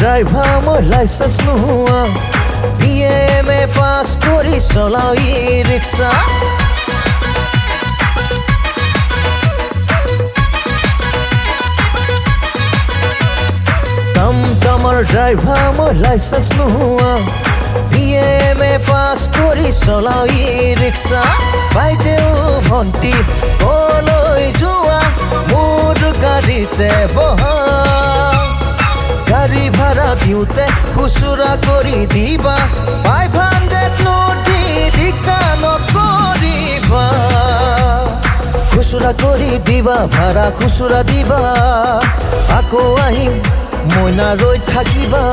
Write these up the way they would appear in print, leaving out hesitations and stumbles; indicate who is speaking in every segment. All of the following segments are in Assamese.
Speaker 1: ড্ৰাইভাৰ মই লাইচেন্স নোহোৱা BMA পাছ কৰি চলাও ই-ৰিক্সা টমটমৰ ড্ৰাইভাৰ মই লাইচেন্স নোহোৱা BMA পাছ কৰি চলাও ই-ৰিক্সা বাইদেউ ভণ্টি কলৈ যোৱা মোৰ গাড়ীতে বহা গাড়ী ভাড়া দিওঁতে খুচুৰা কৰি দিবা 500 নোটি দিকা নকৰিবা খুচুৰা কৰি দিবা ভাড়া খুচুৰা দিবা আকৌ আহিম মইনা ৰৈ থাকিবা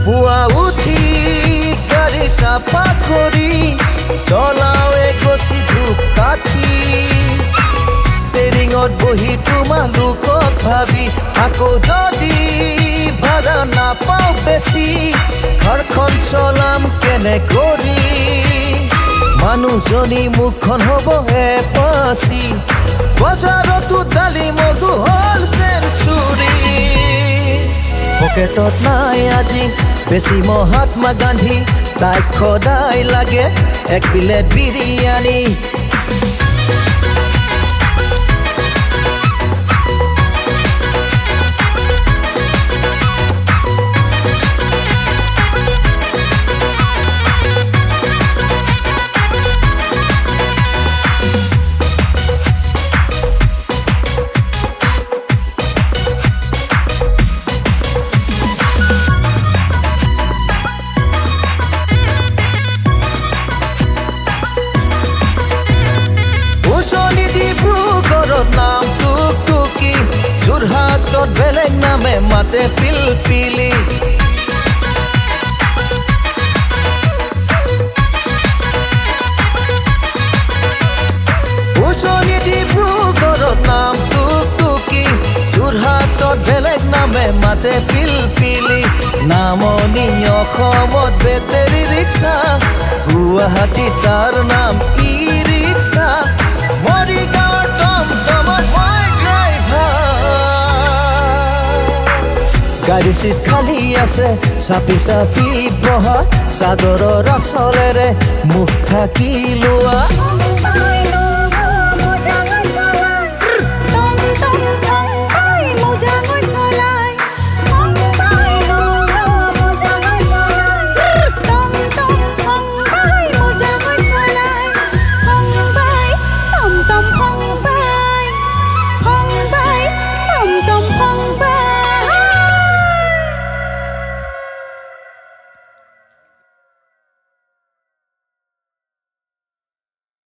Speaker 1: পুৱা উঠি গাড়ী চাফা কৰি চলাওৱে গছি কাঠি ষ্টেৰিঙত বহি তোমালোকক ভাবি আকৌ যদি ভাড়া নাপাওঁ বেছি ঘৰখন চলাম কেনে কৰি মানুহজনী মুখখন হ'ব হেপাচি বজাৰতো দালি মগু হ'ল চেঞ্চুৰী পকেটত নাই আজি বেছি মহাত্মা গান্ধী তাইক সদায় লাগে এক প্লেট বিৰিয়ানী নাম টুকটুকি যোৰহাটত বেলেগ নামে মাতে পিলপিলি উজনি ডিব্ৰুগড়ত নাম টুকটুকি যোৰহাটত বেলেগ নামে মাতে পিলপিলি নামনি অসমত বেটেৰী ৰিক্সা গুৱাহাটী তাৰ নাম ই-ৰিক্সা মৰিগাঁৱৰ টমটমত মই ড্ৰাইভাৰ গাড়ী চিট খালী আছে চাপি চাপি বহা চাদৰৰ আচলেৰে মুখ ঢাকি লোৱা